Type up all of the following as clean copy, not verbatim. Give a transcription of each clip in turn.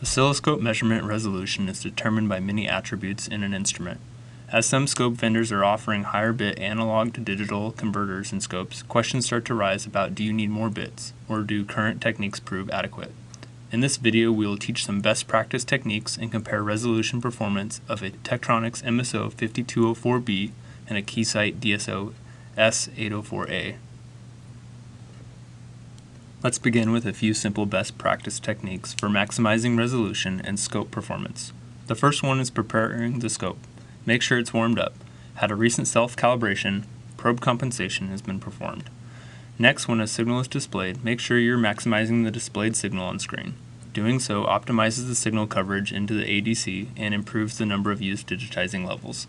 Oscilloscope measurement resolution is determined by many attributes in an instrument. As some scope vendors are offering higher bit analog to digital converters in scopes, questions start to rise about, do you need more bits, or do current techniques prove adequate? In this video, we will teach some best practice techniques and compare resolution performance of a Tektronix MSO50B and a Keysight DSO S804A. Let's begin with a few simple best practice techniques for maximizing resolution and scope performance. The first one is preparing the scope. Make sure it's warmed up. Had a recent self-calibration, probe compensation has been performed. Next, when a signal is displayed, make sure you're maximizing the displayed signal on screen. Doing so optimizes the signal coverage into the ADC and improves the number of used digitizing levels.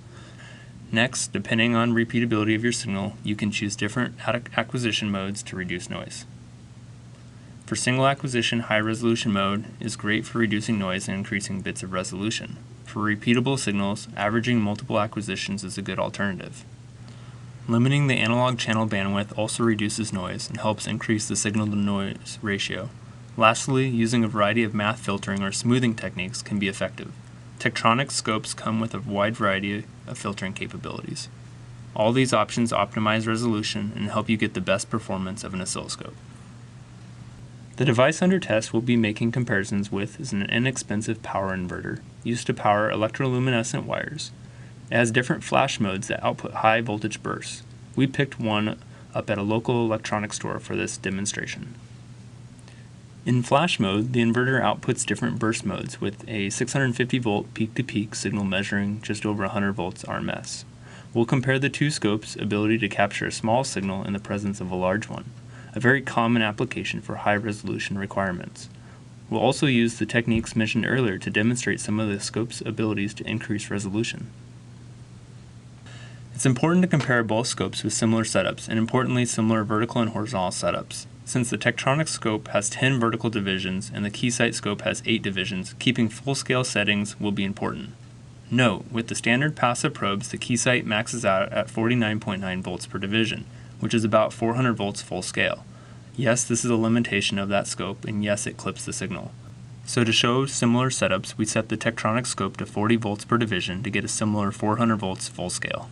Next, depending on repeatability of your signal, you can choose different acquisition modes to reduce noise. For single acquisition, high resolution mode is great for reducing noise and increasing bits of resolution. For repeatable signals, averaging multiple acquisitions is a good alternative. Limiting the analog channel bandwidth also reduces noise and helps increase the signal-to-noise ratio. Lastly, using a variety of math filtering or smoothing techniques can be effective. Tektronix scopes come with a wide variety of filtering capabilities. All these options optimize resolution and help you get the best performance of an oscilloscope. The device under test we'll be making comparisons with is an inexpensive power inverter used to power electroluminescent wires. It has different flash modes that output high voltage bursts. We picked one up at a local electronics store for this demonstration. In flash mode, the inverter outputs different burst modes with a 650 volt peak-to-peak signal measuring just over 100 volts RMS. We'll compare the two scopes' ability to capture a small signal in the presence of a large one, a very common application for high-resolution requirements. We'll also use the techniques mentioned earlier to demonstrate some of the scope's abilities to increase resolution. It's important to compare both scopes with similar setups, and importantly similar vertical and horizontal setups. Since the Tektronix scope has 10 vertical divisions and the Keysight scope has 8 divisions, keeping full-scale settings will be important. Note, with the standard passive probes, the Keysight maxes out at 49.9 volts per division, which is about 400 volts full scale. Yes, this is a limitation of that scope, and yes, it clips the signal. So to show similar setups, we set the Tektronix scope to 40 volts per division to get a similar 400 volts full scale.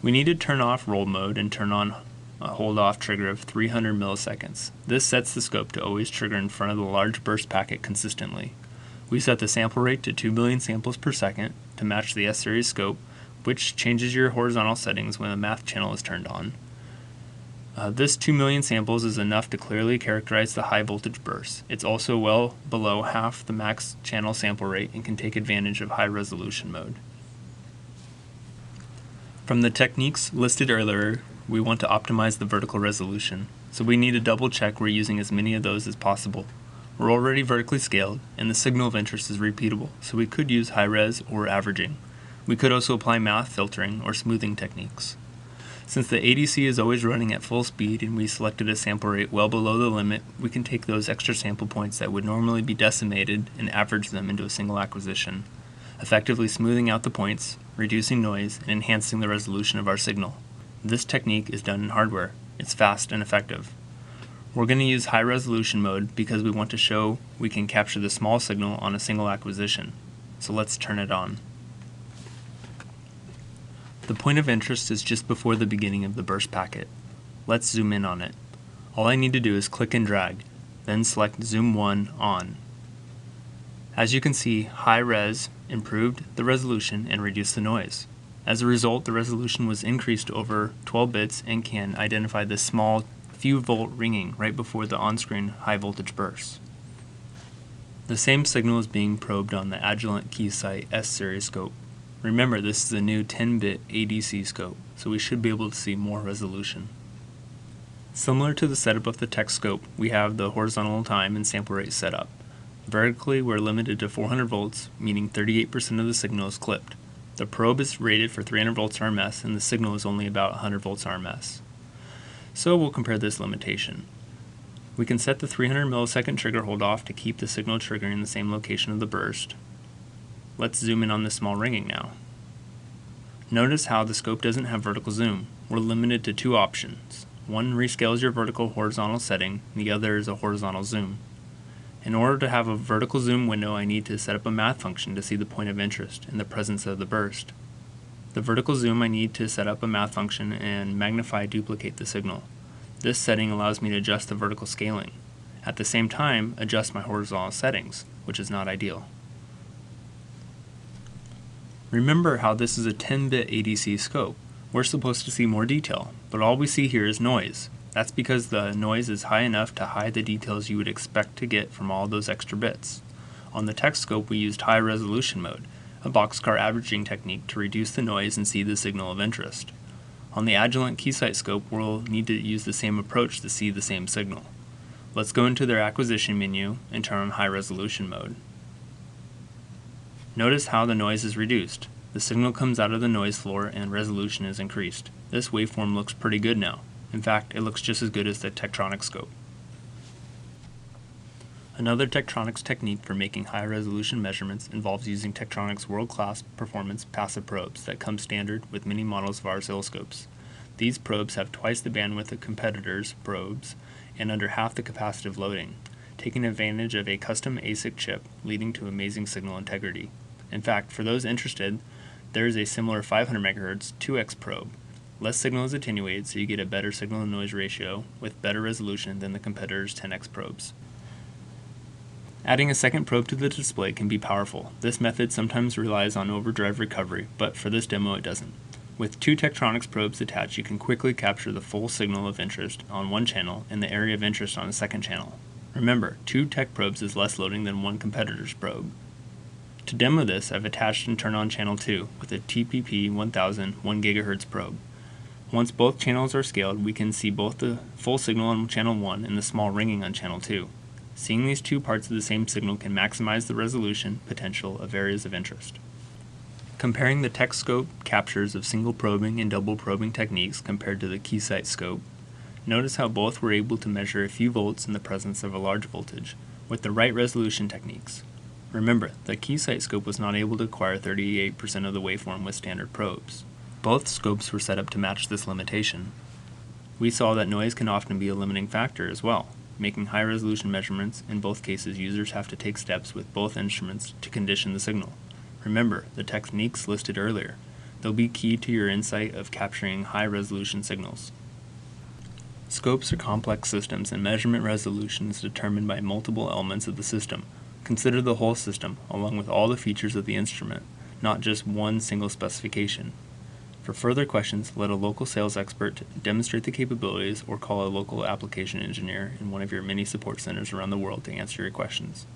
We need to turn off roll mode and turn on a hold off trigger of 300 milliseconds. This sets the scope to always trigger in front of the large burst packet consistently. We set the sample rate to 2 billion samples per second to match the S-series scope, which changes your horizontal settings when the math channel is turned on. This 2 million samples is enough to clearly characterize the high voltage burst. It's also well below half the max channel sample rate and can take advantage of high resolution mode. From the techniques listed earlier, we want to optimize the vertical resolution, so we need to double check we're using as many of those as possible. We're already vertically scaled, and the signal of interest is repeatable, so we could use high res or averaging. We could also apply math filtering or smoothing techniques. Since the ADC is always running at full speed and we selected a sample rate well below the limit, we can take those extra sample points that would normally be decimated and average them into a single acquisition, effectively smoothing out the points, reducing noise, and enhancing the resolution of our signal. This technique is done in hardware. It's fast and effective. We're going to use high resolution mode because we want to show we can capture the small signal on a single acquisition. So let's turn it on. The point of interest is just before the beginning of the burst packet. Let's zoom in on it. All I need to do is click and drag, then select Zoom 1 on. As you can see, high res improved the resolution and reduced the noise. As a result, the resolution was increased to over 12 bits and can identify this small few volt ringing right before the on-screen high voltage bursts. The same signal is being probed on the Agilent Keysight S-series scope. Remember, this is a new 10-bit ADC scope, so we should be able to see more resolution. Similar to the setup of the Tek scope, we have the horizontal time and sample rate set up. Vertically, we're limited to 400 volts, meaning 38% of the signal is clipped. The probe is rated for 300 volts RMS, and the signal is only about 100 volts RMS. So we'll compare this limitation. We can set the 300 millisecond trigger hold off to keep the signal triggering in the same location of the burst. Let's zoom in on this small ringing now. Notice how the scope doesn't have vertical zoom. We're limited to two options. One rescales your vertical horizontal setting, and the other is a horizontal zoom. In order to have a vertical zoom window, I need to set up a math function to see the point of interest in the presence of the burst. The vertical zoom, I need to set up a math function and magnify duplicate the signal. This setting allows me to adjust the vertical scaling. At the same time, adjust my horizontal settings, which is not ideal. Remember how this is a 10-bit ADC scope. We're supposed to see more detail, but all we see here is noise. That's because the noise is high enough to hide the details you would expect to get from all those extra bits. On the text scope, we used high resolution mode, a boxcar averaging technique to reduce the noise and see the signal of interest. On the Agilent Keysight scope, we'll need to use the same approach to see the same signal. Let's go into their acquisition menu and turn on high resolution mode. Notice how the noise is reduced. The signal comes out of the noise floor and resolution is increased. This waveform looks pretty good now. In fact, it looks just as good as the Tektronix scope. Another Tektronix technique for making high-resolution measurements involves using Tektronix world-class performance passive probes that come standard with many models of our oscilloscopes. These probes have twice the bandwidth of competitors' probes and under half the capacitive loading, taking advantage of a custom ASIC chip leading to amazing signal integrity. In fact, for those interested, there is a similar 500 MHz 2x probe. Less signal is attenuated, so you get a better signal-to-noise ratio with better resolution than the competitors' 10x probes. Adding a second probe to the display can be powerful. This method sometimes relies on overdrive recovery, but for this demo it doesn't. With two Tektronix probes attached, you can quickly capture the full signal of interest on one channel and the area of interest on a second channel. Remember, two Tek probes is less loading than one competitor's probe. To demo this, I've attached and turned on channel 2 with a TPP1000 1 GHz probe. Once both channels are scaled, we can see both the full signal on channel 1 and the small ringing on channel 2. Seeing these two parts of the same signal can maximize the resolution potential of areas of interest. Comparing the Tek scope captures of single probing and double probing techniques compared to the Keysight scope, notice how both were able to measure a few volts in the presence of a large voltage with the right resolution techniques. Remember, the Keysight scope was not able to acquire 38% of the waveform with standard probes. Both scopes were set up to match this limitation. We saw that noise can often be a limiting factor as well. Making high-resolution measurements, in both cases users have to take steps with both instruments to condition the signal. Remember, the techniques listed earlier. They'll be key to your insight of capturing high-resolution signals. Scopes are complex systems and measurement resolution is determined by multiple elements of the system. Consider the whole system, along with all the features of the instrument, not just one single specification. For further questions, let a local sales expert demonstrate the capabilities or call a local application engineer in one of your many support centers around the world to answer your questions.